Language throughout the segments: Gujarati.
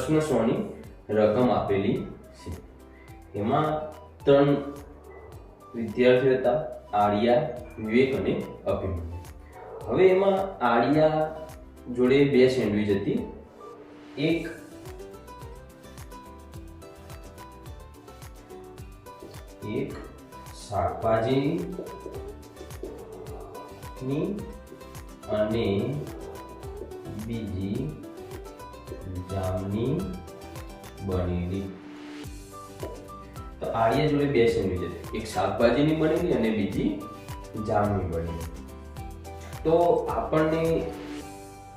પ્રશ્ન 100 ની રકમ આપેલી છે. એમાં 3 વિદ્યાર્થીઓ હતા, આર્યા, વિવેક અને અભિમન્યુ. હવે એમાં આર્યા જોડે 2 સેન્ડવિચ હતી. એક શાકભાજીની અને બીજી જામની બનેલી. તો આર્યા જોડે 2 સેન્ડવિચ હતી, એક શાકભાજીની બનેલી અને બીજી જામની બનેલી. તો આપણને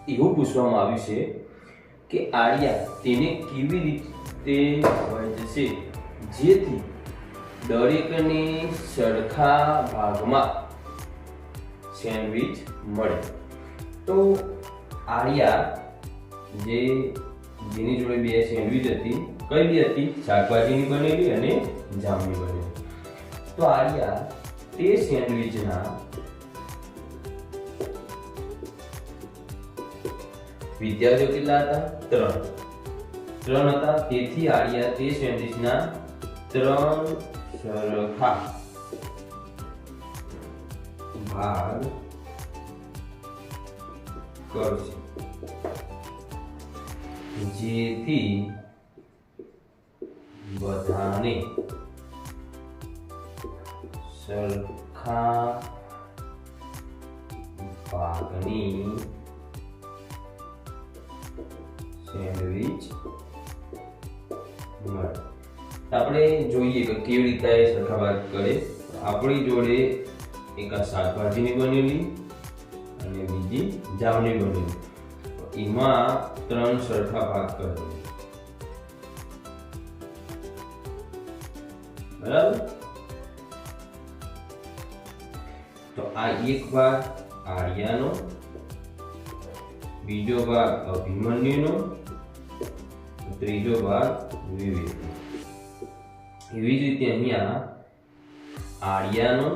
એવું પૂછવામાં આવ્યું છે કે આર્યા તેને કેવી રીતે વહેંચશે જેથી દરેકને સરખા ભાગમાં સેન્ડવિચ મળે. તો આર્યા જેની જોડે 2 સેન્ડવિચ હતી, કઈ બી હતી? શાકભાજીની બનેલી અને જામની બનેલી. તો આર્યા તે સેન્ડવિચના વિદ્યાર્થીઓ કેટલા હતા? 3 હતા. તેથી આર્યા તે સેન્ડવિચના 3 સરખા ભાગ કરશે જેથી બધાને સરખા ભાગની સેન્ડવિચ મળે. આપણે જોઈએ કે કેવી રીતે સરખા ભાગ કરે. આપણી જોડે એક શાકભાજીની બનેલી અને બીજી જામની બનેલી. એમાં 3 સરખા ભાગ કરે. બરાબર? તો આ એક ભાગ આર્યાનો, બીજો ભાગ અભિમન્યુનો, ત્રીજો ભાગ વિવેકનો. એવી જ રીતે અહીંયા આર્યાનો,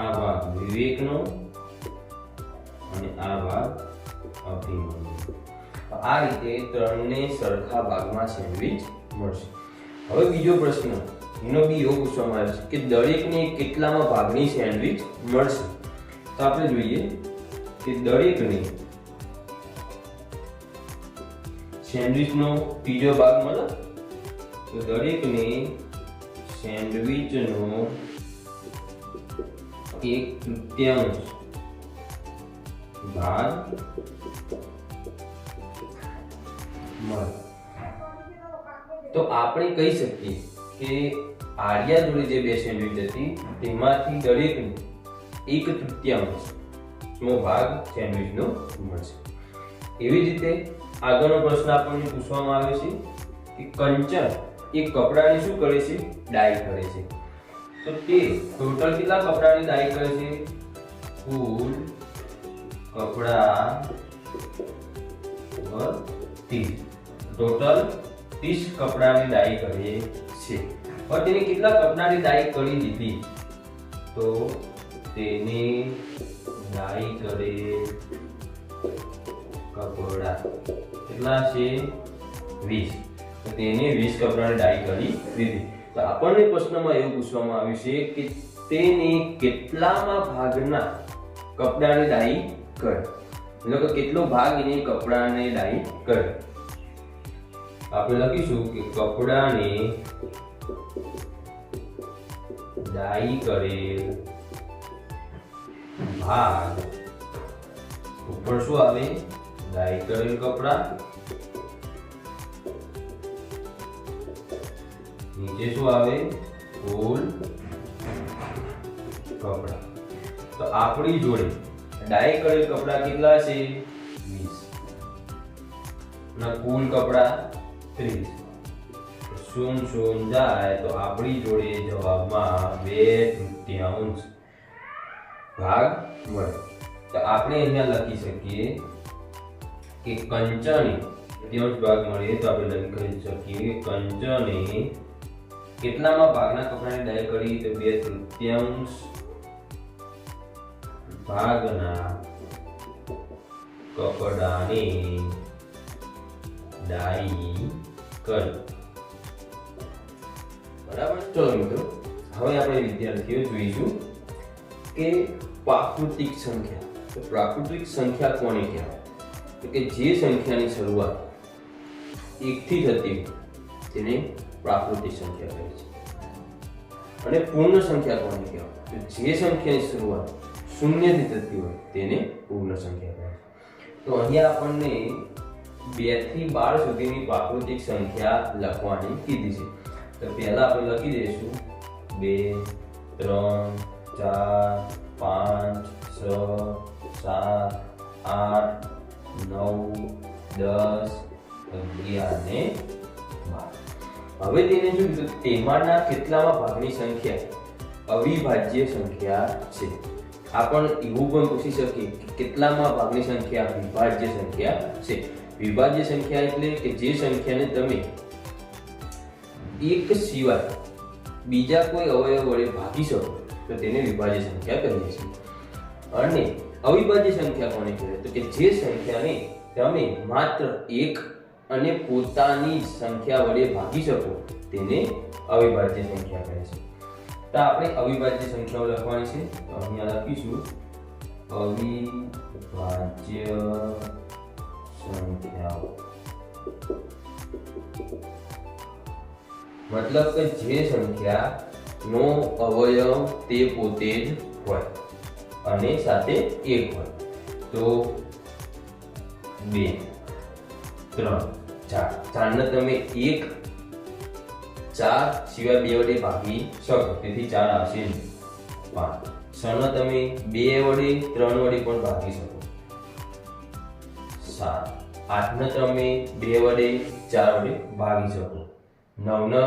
આ ભાગ વિવેકનો અને આ ભાગ અભિમન્યુ. આ રીતે 3ને સરખા ભાગમાં સેન્ડવિચ મળશે. હવે બીજો પ્રશ્ન એનો બી એવો પૂછવામાં આવ્યો છે કે દરેકને કેટલામાં ભાગની સેન્ડવિચ મળશે. તો આપણે જોઈએ કે દરેકને સેન્ડવિચનો ત્રીજો ભાગ મળે. તો દરેકને સેન્ડવિચનો 1/3 ભાગ મળે. તો આપણે કહી શકીએ કે આર્યા જોડે જે 2 સેન્ડવિચ હતી તેમાંથી દરેકને 1/3 ભાગ સેન્ડવિચનો મળશે. એવી જ રીતે આગળનો પ્રશ્ન આપણને પૂછવામાં આવ્યો છે કે કંચન એ કપડાની શું કરે છે? ડાય કરે છે. તો તે ટોટલ કેટલા કપડાની ડાય કરે છે? કુલ કપડા 30. ટોટલ 30 કપડાની ડાય કરે છે. હવે તેને કેટલા કપડાની ડાય કરી દીધી? તો તેને ડાય કરે કપડા કેટલા છે? 20. તો તેને 20 કપડાની ડાય કરી દીધી. તો આપણને પ્રશ્નમાં એવું પૂછવામાં આવ્યું છે કે તેને કેટલામાં ભાગના કપડાની ડાય કરે, એટલે કે કેટલો ભાગ એને કપડાને ડાય કરે. આપણે લખીશું કે કપડાને ડાય કરેલ ભાગ ઉપર શું આવે? ડાય કરેલ કપડા, નીચે શું આવે? કુલ કપડા. તો આપણી જોડે ડાય કરેલ કપડા કેટલા છે? 20 ના કુલ કપડા 30. શૂન શૂન જાય તો આપણી જોડે જવાબમાં 2/3 ભાગ મળે. તો આપણે અહીંયા લખી શકીએ કે કંચને 2/3 ભાગ મળે. તો આપણે લખી શકીએ કંચને કેટલામાં ભાગના કપડાની ડાય કરી? તો 2/3 ભાગના કપડાને ડાઈ કરી. બરાબર. ચલો મિત્રો, હવે આપણે વિદ્યાર્થીઓ જોઈશું કે પ્રાકૃતિક સંખ્યા. તો પ્રાકૃતિક સંખ્યા કોને કહેવાય? તો કે જે સંખ્યાની શરૂઆત 1 થી થતી હોય તેને પ્રાકૃતિક સંખ્યા કહે છે. અને પૂર્ણ સંખ્યા કોને કહેવાય? તો જે સંખ્યાની શરૂઆત 0 થી થતી હોય તેને પૂર્ણ સંખ્યા કહે છે. તો અહીંયા આપણને 2 થી 12 સુધીની પ્રાકૃતિક સંખ્યા લખવાની કીધી છે. તો પહેલા આપણે લખી દઈશું 2 3 4 5 6 7 8 9 10 11 ને 12. હવે તેને શું કીધું? તેમાંના કેટલામાં ભાગની સંખ્યા અવિભાજ્ય સંખ્યા છે. આપણે એવું પણ પૂછી શકીએ કે કેટલામાં ભાગની સંખ્યા વિભાજ્ય સંખ્યા છે. વિભાજ્ય સંખ્યા એટલે કે જે સંખ્યાને તમે એક સિવાય બીજા કોઈ અવયવ વડે ભાગી શકો તો તેને વિભાજ્ય સંખ્યા કહીએ છીએ. અને અવિભાજ્ય સંખ્યા કોને કહેવાય? તો કે જે સંખ્યાને તમે માત્ર એક અને પોતાની સંખ્યા વડે ભાગી શકો તેને અવિભાજ્ય સંખ્યા કહે છે. તો આપણે અવિભાજ્ય સંખ્યાઓ લખવાની છે. તો અહીંયા લખીશું અવિભાજ્ય સંખ્યાઓ. મતલબ કે જે સંખ્યાનો અવયવ તે પોતે જ હોય અને સાથે 1 હોય. તો 2 3 4 ને તમે 1 4 સિવાય 2 વડે ભાગી શકો તેથી 4 આવશે નહીં. 5 6 ને તમે 2 વડે 3 વડે પણ ભાગી શકો. 7 8 ને તમે 2 વડે 4 વડે ભાગી શકો. 9 ને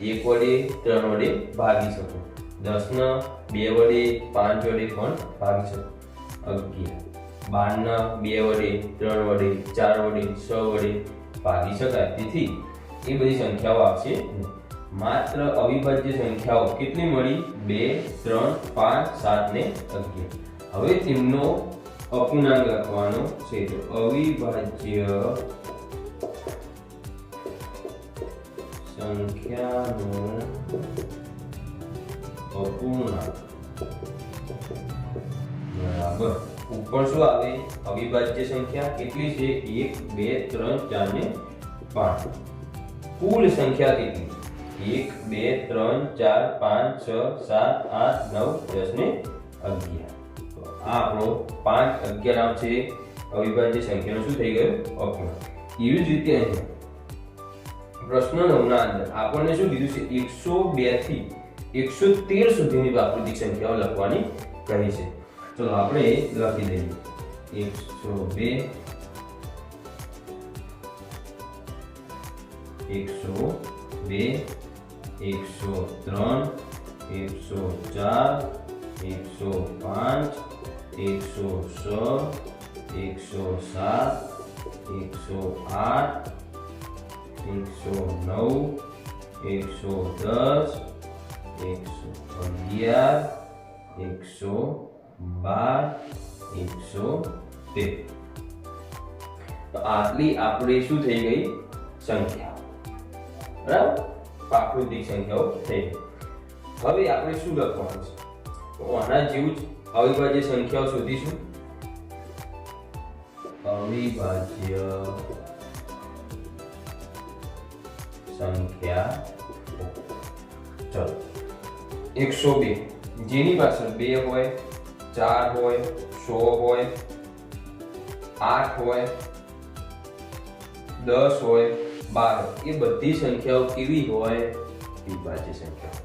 1 વડે 3 વડે ભાગી શકો. 10 ને 2 વડે 5 વડે પણ ભાગી શકો. 11 12 ને 2 વડે 3 વડે 4 વડે 6 વડે ભાગી શકાય. તેથી એ બધી સંખ્યાઓ આવશે. માત્ર અવિભાજ્ય સંખ્યાઓ કેટલી મળી? 2 3 5 7 ને 11. હવે તેમનો અપૂર્ણાંક લખવાનો છે. તો અવિભાજ્ય સંખ્યાનો અપૂર્ણાંક બરાબર ઉપર શું આવે? અવિભાજ્ય સંખ્યા કેટલી છે? 1 2 3 4 ને 5. કુલ સંખ્યા કેટલી? 1 2 3 4 5 6 7 8 9 10 ને 11. તો આ આપણો 5 11 આવશે અવિભાજ્ય સંખ્યાનો શું થઈ ગયો? અપૂર્ણાંક. એવી જ રીતે અહીંયા પ્રશ્ન 9 ના અંદર આપણને શું કીધું છે? 102 થી 113 સુધીની પ્રાકૃતિક સંખ્યાઓ લખવાની કહી છે. ચલો આપણે લખી દઈએ 102 103 104 105 106 107 109 110 111 112 113. તો આટલી આપણે શું થઈ ગઈ? સંખ્યા. બરાબર, પ્રાકૃતિક સંખ્યાઓ થઈ ગઈ. હવે આપણે શું લખવાનું છે? તો આના જેવું જ અવિભાજ્ય સંખ્યાઓ શોધીશું. અવિભાજ્ય સંખ્યા. ચલો 102 જેની પાછળ 2 હોય 4 હોય 100 હોય 8 હોય 10 હોય 12 એ બધી સંખ્યાઓ કેવી હોય? વિભાજ્ય સંખ્યાઓ.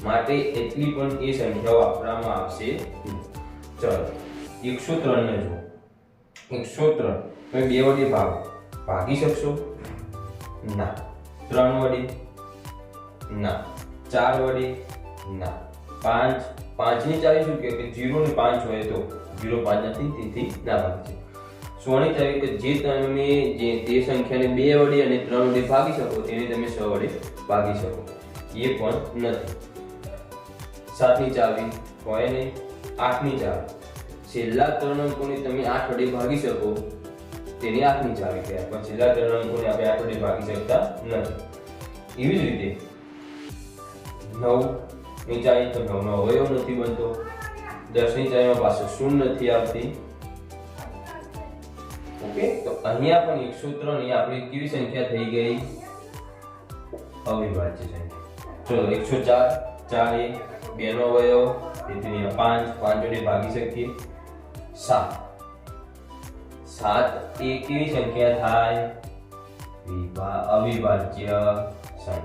માટે એટલી પણ એ સંખ્યાઓ આપવામાં આવશે. ચલો 103 ને જુઓ. 103 તમે 2 વડે ભાગી શકશો? ના. 3 વડે? ના. 4 વડે? ના. 5 ની ચાવી શું કે 0 ને 5 હોય તો 0 5 નથી તેથી ના ભાગશે. 100 ની ચાવી કે જે તમે તે સંખ્યાને 2 વડે અને 3 વડે ભાગી શકો તેને તમે 6 વડે ભાગી શકો એ પણ નથી. 7 ની ચાવી હોય નહીં. 8 ની ચાવી છેલ્લા 3 અંકોને તમે 8 વડે ભાગી શકો તેની 8 ની ચાવી કહેવાય, પણ છેલ્લા 3 અંકોને આપણે 8 વડે ભાગી શકતા નથી. એવી જ રીતે 9 ની ચાવી તો 9 નો અવયવ નથી બનતો. 10 ની ચાવીમાં પાછો શૂન્ય નથી આવતી. ઓકે, તો અહીંયા પણ 103 એ આપણી કેવી સંખ્યા થઈ ગઈ? અવિભાજ્ય સંખ્યા. ચલો 104 4 એ 2 નો અવયવ, તેથી 5 વડે ભાગી શકીએ. 7 7 એ કેવી સંખ્યા થાય? અવિભાજ્ય સંખ્યા.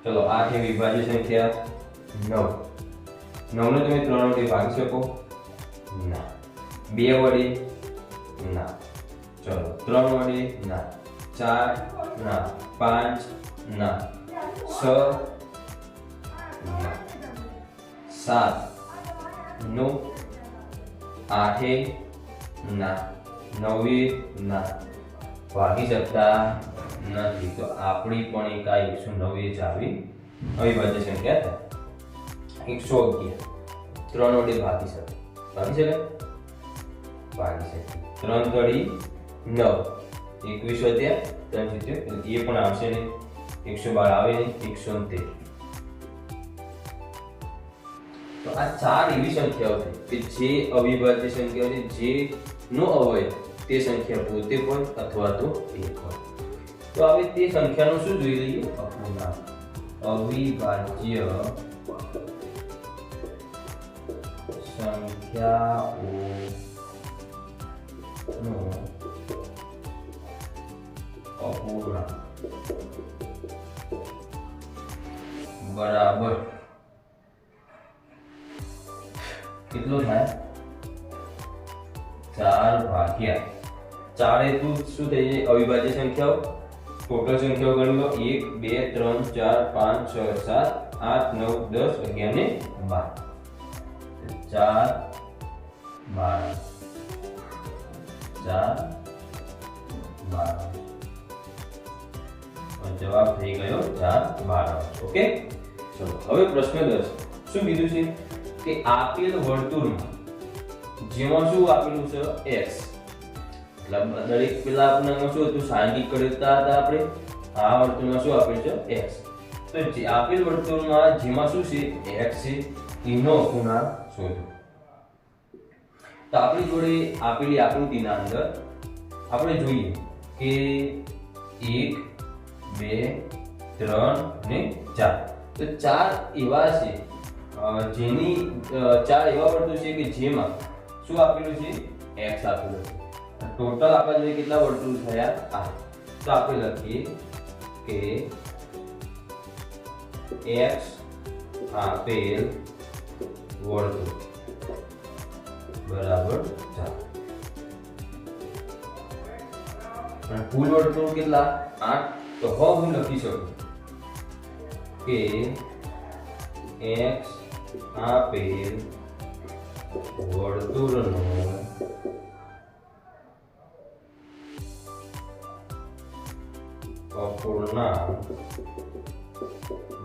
ચલો 8 એ વિભાજ્ય સંખ્યા. 9 9 ને તમે 3 વડે ભાગી શકો? ના. 2 વડે? ના. ચલો 3 વડે? ના. 4 ના. 5 ના. 6 ના. 7 નો. 8 ના. 9 ના. ભાગી શકતા નથી. તો આપણી પણ એક આ 109 ચાવી અવિભાજ્ય સંખ્યા થાય. 111 3 વડે ભાગી શકે? ભાગી શકે? ભાગી શકે. 3 તળી 9 21 વધ્યા 3 જીત્યો, એ પણ આવશે નહીં. 112 આવે નહીં. 113. તો આ 4 એવી સંખ્યાઓ છે કે જે અવિભાજ્ય સંખ્યાઓ છે, જે નો અવયવ તે સંખ્યા પોતે હોય અથવા તો 1 હોય. તો હવે તે સંખ્યાનું શું જોઈ લઈએ? અપૂર્ણાંક. અવિભાજ્ય સંખ્યાઓનો અપૂર્ણાંક બરાબર કેટલો થાય? 4 ભાગ્યા 4 એ શું થઈ જાય? અવિભાજ્ય સંખ્યાઓ. ટોટલ સંખ્યાઓ ગણી લો. 1 2 3 4 5 6 7 8 9 10 11 ને 12. 4 12 4 12. જવાબ થઈ ગયો 4 12. ઓકે, ચલો હવે પ્રશ્ન 10 શું કીધું છે કે આપેલ વર્તુળમાં જેમાં શું આપેલું છે? x. એટલે દરેક પેલા આપણને શું હતું? સાંગિક કરતા હતા આપણે. આ વર્તુળમાં શું આપેલ છે? x. તો જે આપેલ વર્તુળમાં જેમાં શું છે? x છે, એનો અપૂર્ણાંક શોધો. તો આપણી જોડે આપેલી આકૃતિના અંદર આપણે જોઈએ કે 1 2 3 ને 4. તો 4 એવા છે જેની 4 એવા વર્તુળ છે કે જેમાં શું આપેલું છે? x આપેલું છે. ટોટલ આપણા જોઈએ કેટલા વર્તુળ થયા? 8. તો આપણે લખીએ કે x આપેલ વર્તુળ બરાબર 4. અને કુલ વર્તુળ કેટલા? 8. તો હવે હું લખી શકું કે x આપેલ વર્તુળનો અપૂર્ણાંક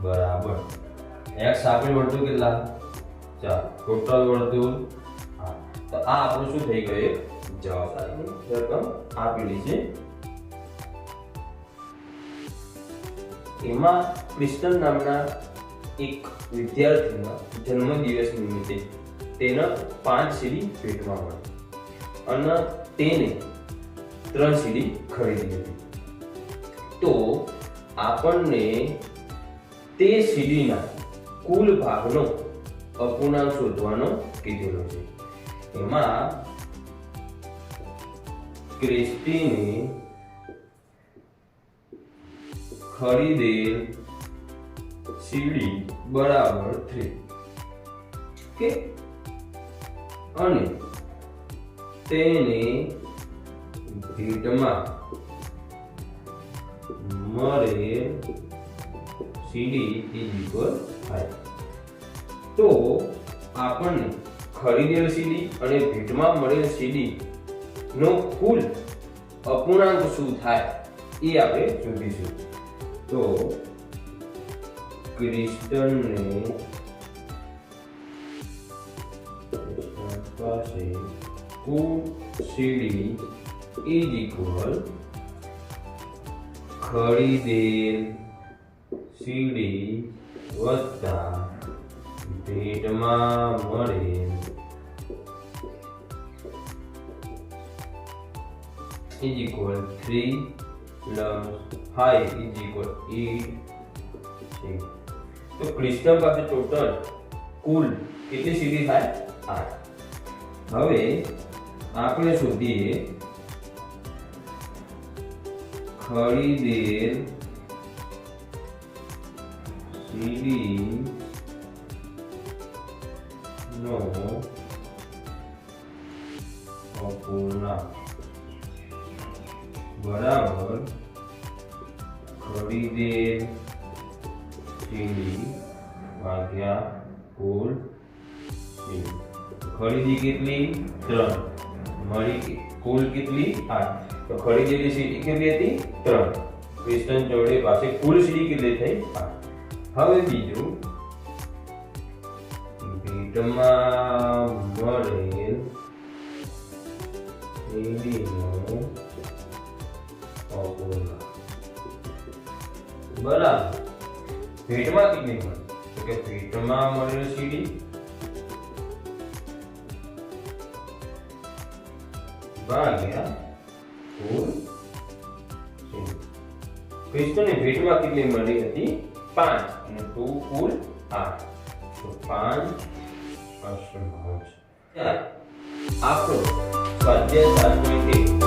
બરાબર x આપેલ વર્તુળ કેટલા? 4. ટોટલ વર્તુળ 8. તો આ આપણું શું થઈ ગયું? જવાબ રકમ આપેલી છે. એમાં ક્રિસ્ટલ નામના એક વિદ્યાર્થીના જન્મદિવસ નિમિત્તે તેને 5 સીડી ભેટમાં મળી અને તેને 3 સીડી ખરીદી હતી. તો આપણને તે સીડીના કુલ ભાગનો અપૂર્ણાંક શોધવાનો કીધેલો છે. એમાં ક્રિસ્ટીને ખરીદેલ સીડી બરાબર 3. કે અને તેને ભેટમાં મળેલ સીડી ઇક્વલ 5. તો આપણને ખરીદેલ સીડી અને ભેટમાં મળેલ સીડી નો કુલ અપૂર્ણાંક શું થાય એ આપણે શોધીશું. તો ક્રિસ્ટલને પાસે કુલ સીડી ઇઝ ઇક્વલ ખરીદેલ સીડી વત્તા ભેટમાં મળેલ is equal 3 plus 5 is equal 8 છે. તો કૃષ્ણ પાસે ટોટલ કુલ કેટલી સીડી થાય 8. હવે આપણે શોધીએ ખરીદેલ સીડી નો અપૂર્ણાંક બરાબર ખરીદેલ સીડી ભાગ્યા કુલ સીડી. ખરીદી કેટલી 3, મળી કુલ કેટલી 8. તો ખરીદેલી સીડી કેટલી હતી 3. કૃષ્ણ જોડે પાસે કુલ સીડી કેટલી થઈ 8. હવે બીજું ભેટમાં મળેલ સીડીનો બરાબર ભેટમાં કેટલી મળી તો કે ભેટમાં મળેલ સીડી ભાગ્યા કુલ સીડી. કૃષ્ણને ભેટમાં કેટલી મળી હતી 5 અને 2 કુલ 8. તો 5 આપણો સ્વાધ્યાય 7.1